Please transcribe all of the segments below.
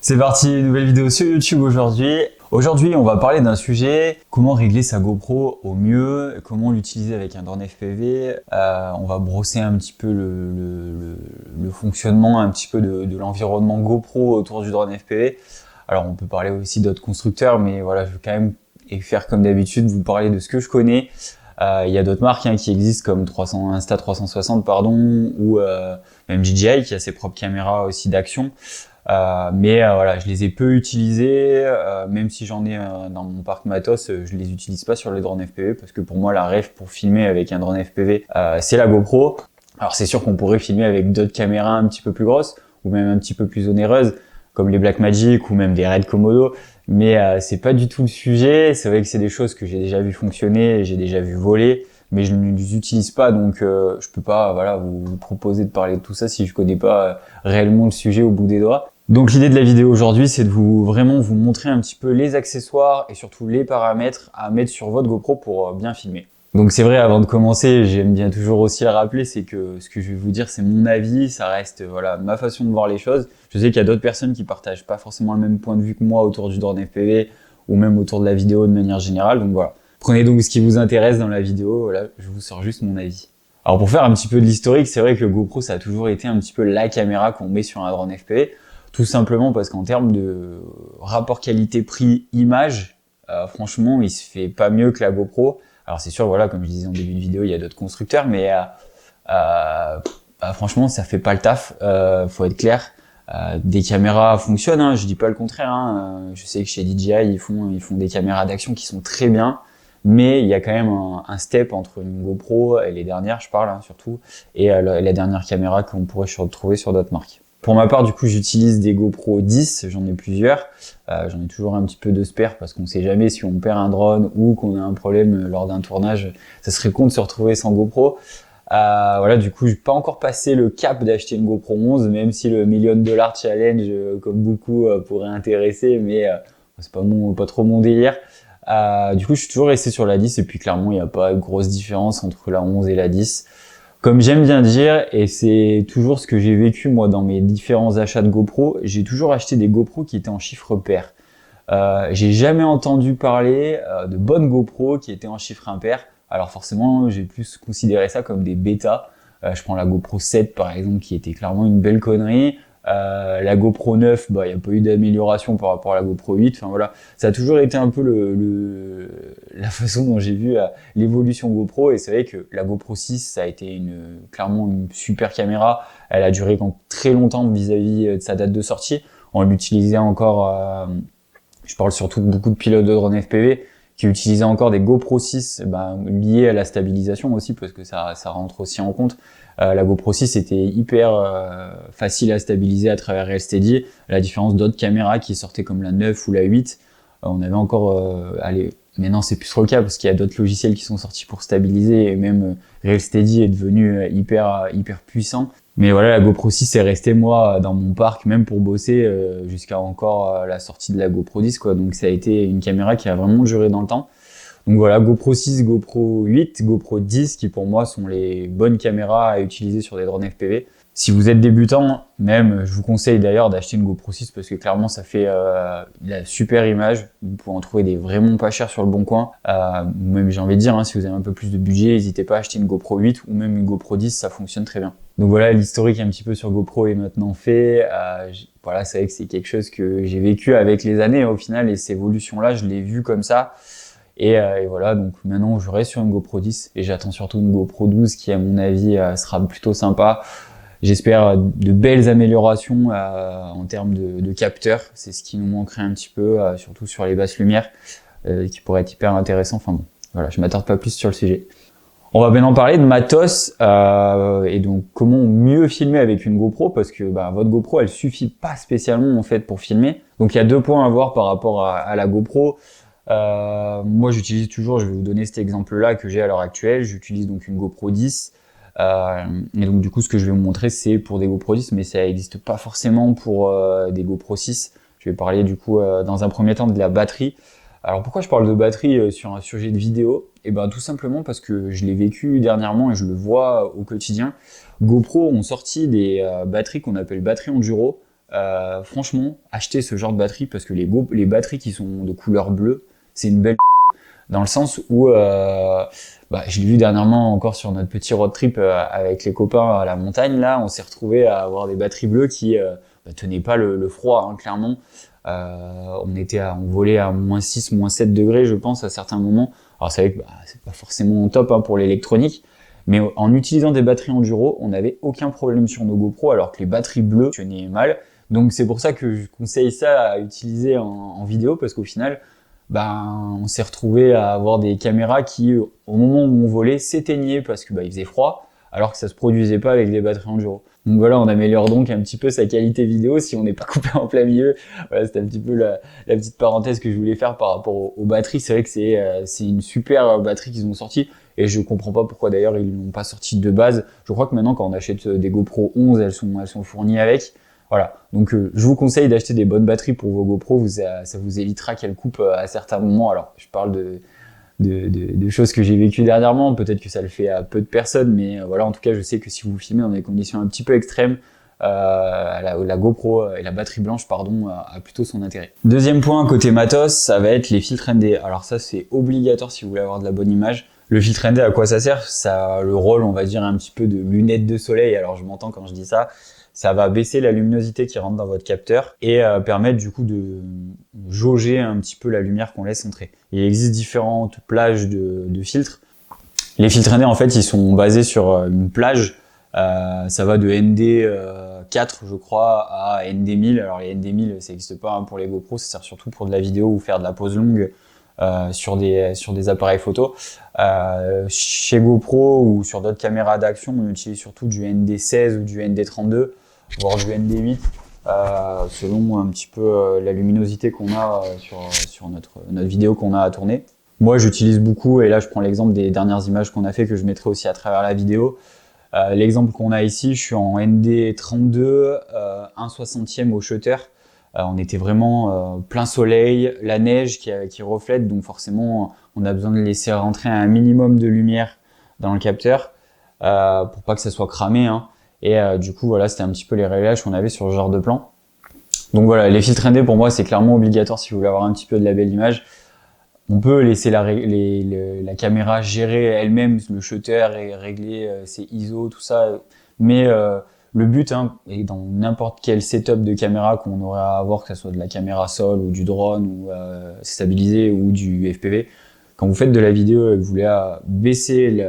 C'est parti, nouvelle vidéo sur YouTube aujourd'hui. Aujourd'hui, on va parler d'un sujet, comment régler sa GoPro au mieux, comment l'utiliser avec un drone FPV. On va brosser un petit peu le fonctionnement, un petit peu de l'environnement GoPro autour du drone FPV. Alors, on peut parler aussi d'autres constructeurs, mais voilà, je vais quand même faire comme d'habitude, vous parler de ce que je connais. Il y a d'autres marques qui existent comme Insta360 pardon, ou même DJI qui a ses propres caméras aussi d'action. Voilà, je les ai peu utilisés, même si j'en ai dans mon parc matos, je les utilise pas sur les drones FPV parce que pour moi la ref pour filmer avec un drone FPV, c'est la GoPro. Alors c'est sûr qu'on pourrait filmer avec d'autres caméras un petit peu plus grosses ou même un petit peu plus onéreuses comme les Blackmagic ou même des Red Komodo, mais c'est pas du tout le sujet. C'est vrai que c'est des choses que j'ai déjà vu fonctionner, j'ai déjà vu voler, mais je ne les utilise pas, donc je peux pas vous proposer de parler de tout ça si je connais pas réellement le sujet au bout des doigts. Donc l'idée de la vidéo aujourd'hui, c'est de vraiment vous montrer un petit peu les accessoires et surtout les paramètres à mettre sur votre GoPro pour bien filmer. Donc c'est vrai, avant de commencer, j'aime bien toujours aussi le rappeler, c'est que ce que je vais vous dire, c'est mon avis, ça reste ma façon de voir les choses. Je sais qu'il y a d'autres personnes qui partagent pas forcément le même point de vue que moi autour du drone FPV ou même autour de la vidéo de manière générale, donc voilà. Prenez donc ce qui vous intéresse dans la vidéo, voilà, je vous sors juste mon avis. Alors pour faire un petit peu de l'historique, c'est vrai que GoPro, ça a toujours été un petit peu la caméra qu'on met sur un drone FPV. Tout simplement parce qu'en termes de rapport qualité-prix-image, franchement, il se fait pas mieux que la GoPro. Alors c'est sûr, voilà, comme je disais en début de vidéo, il y a d'autres constructeurs, mais franchement, ça fait pas le taf. Faut être clair. Des caméras fonctionnent, je dis pas le contraire. Je sais que chez DJI, ils font des caméras d'action qui sont très bien, mais il y a quand même un step entre une GoPro et les dernières, je parle surtout, et la dernière caméra qu'on pourrait retrouver sur d'autres marques. Pour ma part, du coup, j'utilise des GoPro 10, j'en ai plusieurs. J'en ai toujours un petit peu de spare parce qu'on sait jamais si on perd un drone ou qu'on a un problème lors d'un tournage. Ça serait con de se retrouver sans GoPro. Voilà, du coup, j'ai pas encore passé le cap d'acheter une GoPro 11, même si le $1 million challenge, comme beaucoup, pourrait intéresser, mais c'est pas trop mon délire. Du coup, je suis toujours resté sur la 10 et puis clairement, il n'y a pas de grosse différence entre la 11 et la 10. Comme j'aime bien dire, et c'est toujours ce que j'ai vécu moi dans mes différents achats de GoPro, j'ai toujours acheté des GoPro qui étaient en chiffre pair. J'ai jamais entendu parler de bonnes GoPro qui étaient en chiffre impair. Alors forcément, j'ai plus considéré ça comme des bêtas. Je prends la GoPro 7 par exemple, qui était clairement une belle connerie. La GoPro 9, il n'y a pas eu d'amélioration par rapport à la GoPro 8. Enfin voilà, ça a toujours été un peu la façon dont j'ai vu l'évolution GoPro. Et c'est vrai que la GoPro 6, ça a été clairement une super caméra. Elle a duré très longtemps vis-à-vis de sa date de sortie. On l'utilisait encore, je parle surtout de beaucoup de pilotes de drone FPV qui utilisaient encore des GoPro 6 liés à la stabilisation aussi, parce que ça rentre aussi en compte. La GoPro 6 était hyper facile à stabiliser à travers RealSteady, à la différence d'autres caméras qui sortaient comme la 9 ou la 8. On avait encore... maintenant c'est plus trop le cas parce qu'il y a d'autres logiciels qui sont sortis pour stabiliser et même RealSteady est devenu hyper puissant. Mais voilà, la GoPro 6 est restée moi dans mon parc, même pour bosser jusqu'à encore la sortie de la GoPro 10 quoi. Donc ça a été une caméra qui a vraiment duré dans le temps. Donc voilà, GoPro 6, GoPro 8, GoPro 10 qui pour moi sont les bonnes caméras à utiliser sur des drones FPV. Si vous êtes débutant, même je vous conseille d'ailleurs d'acheter une GoPro 6 parce que clairement ça fait la super image. Vous pouvez en trouver des vraiment pas chers sur le bon coin. Même j'ai envie de dire, si vous avez un peu plus de budget, n'hésitez pas à acheter une GoPro 8 ou même une GoPro 10, ça fonctionne très bien. Donc voilà, l'historique un petit peu sur GoPro est maintenant fait. Voilà, c'est vrai que c'est quelque chose que j'ai vécu avec les années au final et cette évolution-là, je l'ai vu comme ça. Et voilà, donc maintenant je reste sur une GoPro 10 et j'attends surtout une GoPro 12 qui à mon avis sera plutôt sympa. J'espère de belles améliorations en termes de capteurs, c'est ce qui nous manquerait un petit peu, surtout sur les basses lumières, qui pourrait être hyper intéressant. Enfin bon, voilà, je m'attarde pas plus sur le sujet. On va maintenant parler de matos et donc comment mieux filmer avec une GoPro parce que votre GoPro elle suffit pas spécialement en fait pour filmer. Donc il y a deux points à voir par rapport à la GoPro. Moi j'utilise toujours, je vais vous donner cet exemple là que j'ai à l'heure actuelle, j'utilise donc une GoPro 10 et donc du coup ce que je vais vous montrer c'est pour des GoPro 10 mais ça n'existe pas forcément pour des GoPro 6. Je vais parler du coup dans un premier temps de la batterie. Alors pourquoi je parle de batterie sur un sujet de vidéo? Et tout simplement parce que je l'ai vécu dernièrement et je le vois au quotidien. GoPro ont sorti des batteries qu'on appelle batteries enduro. franchement, achetez ce genre de batterie parce que les batteries qui sont de couleur bleue, c'est une belle dans le sens où je l'ai vu dernièrement encore sur notre petit road trip avec les copains à la montagne. Là, on s'est retrouvé à avoir des batteries bleues qui tenaient pas le froid, hein, clairement. On volait à -6, -7 degrés, je pense, à certains moments. Alors c'est vrai que c'est pas forcément top hein, pour l'électronique, mais en utilisant des batteries enduro, on n'avait aucun problème sur nos GoPro, alors que les batteries bleues tenaient mal. Donc c'est pour ça que je conseille ça à utiliser en vidéo, parce qu'au final, on s'est retrouvé à avoir des caméras qui, au moment où on volait, s'éteignaient parce que il faisait froid, alors que ça se produisait pas avec des batteries enduro. Donc voilà, on améliore donc un petit peu sa qualité vidéo si on n'est pas coupé en plein milieu. Voilà, c'était un petit peu la petite parenthèse que je voulais faire par rapport aux batteries. C'est vrai que c'est une super batterie qu'ils ont sortie, et je comprends pas pourquoi d'ailleurs ils l'ont pas sortie de base. Je crois que maintenant quand on achète des GoPro 11, elles sont fournies avec. Voilà, donc je vous conseille d'acheter des bonnes batteries pour vos GoPro, ça vous évitera qu'elles coupent à certains moments. Alors je parle de choses que j'ai vécues dernièrement, peut-être que ça le fait à peu de personnes, mais voilà, en tout cas je sais que si vous filmez dans des conditions un petit peu extrêmes, la GoPro et la batterie blanche a plutôt son intérêt. Deuxième point côté matos, ça va être les filtres ND. Alors ça c'est obligatoire si vous voulez avoir de la bonne image. Le filtre ND, à quoi ça sert? Ça a le rôle, on va dire, un petit peu de lunettes de soleil. Alors je m'entends quand je dis ça. Ça va baisser la luminosité qui rentre dans votre capteur et permettre du coup de jauger un petit peu la lumière qu'on laisse entrer. Il existe différentes plages de filtres. Les filtres ND, en fait, ils sont basés sur une plage. Ça va de ND 4, je crois, à ND 1000. Alors les ND 1000, ça n'existe pas pour les GoPro, ça sert surtout pour de la vidéo ou faire de la pose longue sur des appareils photo. Chez GoPro ou sur d'autres caméras d'action, on utilise surtout du ND 16 ou du ND 32. Voire du ND8, selon un petit peu la luminosité qu'on a sur notre vidéo qu'on a à tourner. Moi j'utilise beaucoup, et là je prends l'exemple des dernières images qu'on a fait, que je mettrai aussi à travers la vidéo. L'exemple qu'on a ici, je suis en ND32, 1/60e au shutter. On était vraiment plein soleil, la neige qui reflète, donc forcément on a besoin de laisser rentrer un minimum de lumière dans le capteur pour pas que ça soit cramé, hein. Et du coup voilà, c'était un petit peu les réglages qu'on avait sur ce genre de plan. Donc voilà, les filtres ND pour moi c'est clairement obligatoire si vous voulez avoir un petit peu de la belle image. On peut laisser la caméra gérer elle-même le shutter et régler ses ISO, tout ça, mais le but est dans n'importe quel setup de caméra qu'on aurait à avoir, que ce soit de la caméra sol ou du drone ou stabilisé ou du FPV. Quand vous faites de la vidéo et que vous voulez baisser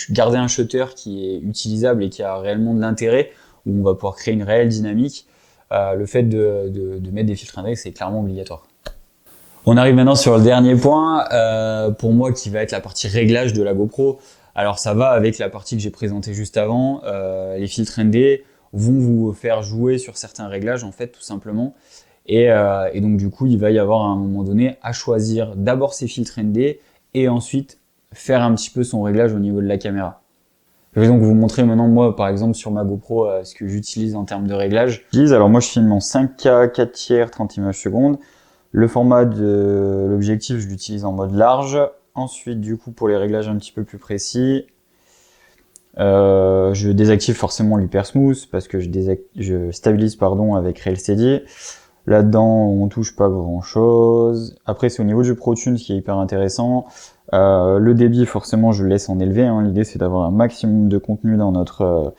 garder un shutter qui est utilisable et qui a réellement de l'intérêt, où on va pouvoir créer une réelle dynamique, le fait de mettre des filtres ND, c'est clairement obligatoire. On arrive maintenant sur le dernier point, pour moi, qui va être la partie réglage de la GoPro. Alors ça va avec la partie que j'ai présentée juste avant. Les filtres ND vont vous faire jouer sur certains réglages, en fait, tout simplement. Et donc du coup, il va y avoir à un moment donné à choisir d'abord ses filtres ND et ensuite faire un petit peu son réglage au niveau de la caméra. Je vais donc vous montrer maintenant, moi par exemple sur ma GoPro, ce que j'utilise en termes de réglage. Alors moi je filme en 5K 4/3 30 images secondes. Le format de l'objectif, je l'utilise en mode large. Ensuite du coup pour les réglages un petit peu plus précis, je désactive forcément l'hyper smooth parce que je stabilise avec Real Steady. Là-dedans, on touche pas grand-chose. Après, c'est au niveau du ProTune, ce qui est hyper intéressant. Le débit, forcément, je le laisse en élevé. L'idée, c'est d'avoir un maximum de contenu dans notre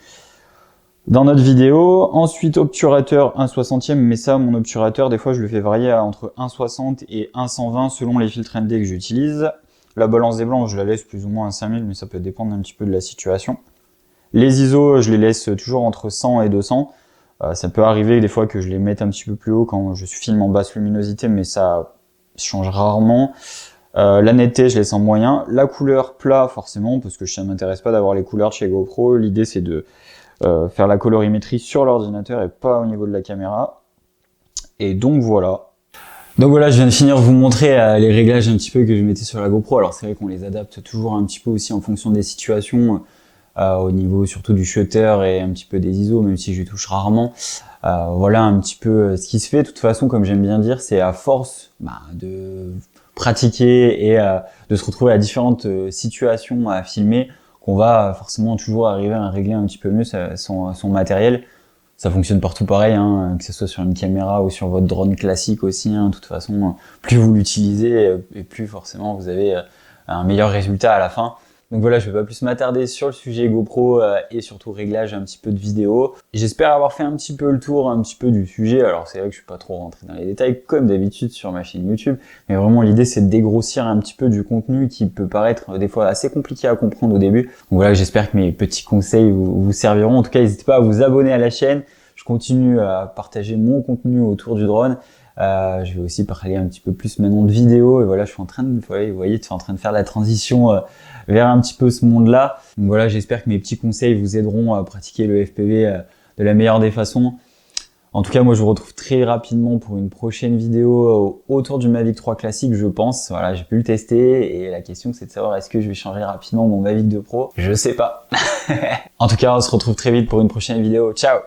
vidéo. Ensuite, obturateur 1/60e, mais ça, mon obturateur, des fois, je le fais varier entre 1/60 et 1/120 selon les filtres ND que j'utilise. La balance des blancs, je la laisse plus ou moins à 5000, mais ça peut dépendre un petit peu de la situation. Les ISO, je les laisse toujours entre 100 et 200. Ça peut arriver des fois que je les mette un petit peu plus haut quand je filme en basse luminosité, mais ça change rarement. La netteté, je laisse en moyen. La couleur plat, forcément, parce que ça ne m'intéresse pas d'avoir les couleurs de chez GoPro. L'idée, c'est de faire la colorimétrie sur l'ordinateur et pas au niveau de la caméra. Et donc voilà. Donc voilà, je viens de finir de vous montrer les réglages un petit peu que je mettais sur la GoPro. Alors c'est vrai qu'on les adapte toujours un petit peu aussi en fonction des situations. Au niveau surtout du shutter et un petit peu des ISO, même si je touche rarement. Voilà un petit peu ce qui se fait. De toute façon, comme j'aime bien dire, c'est à force de pratiquer et de se retrouver à différentes situations à filmer qu'on va forcément toujours arriver à régler un petit peu mieux son matériel. Ça fonctionne partout pareil, hein, que ce soit sur une caméra ou sur votre drone classique aussi. Hein. De toute façon, plus vous l'utilisez et plus forcément vous avez un meilleur résultat à la fin. Donc voilà, je vais pas plus m'attarder sur le sujet GoPro et surtout réglage un petit peu de vidéo. J'espère avoir fait un petit peu le tour, un petit peu du sujet. Alors c'est vrai que je suis pas trop rentré dans les détails comme d'habitude sur ma chaîne YouTube, mais vraiment l'idée c'est de dégrossir un petit peu du contenu qui peut paraître des fois assez compliqué à comprendre au début. Donc voilà, j'espère que mes petits conseils vous serviront. En tout cas, n'hésitez pas à vous abonner à la chaîne. Je continue à partager mon contenu autour du drone. Je vais aussi parler un petit peu plus maintenant de vidéo et voilà, je suis en train de, vous voyez, en train de faire la transition vers un petit peu ce monde-là. Donc voilà, j'espère que mes petits conseils vous aideront à pratiquer le FPV de la meilleure des façons. En tout cas, moi, je vous retrouve très rapidement pour une prochaine vidéo autour du Mavic 3 classique, je pense. Voilà, j'ai pu le tester et la question, c'est de savoir est-ce que je vais changer rapidement mon Mavic 2 Pro. Je sais pas. En tout cas, on se retrouve très vite pour une prochaine vidéo. Ciao!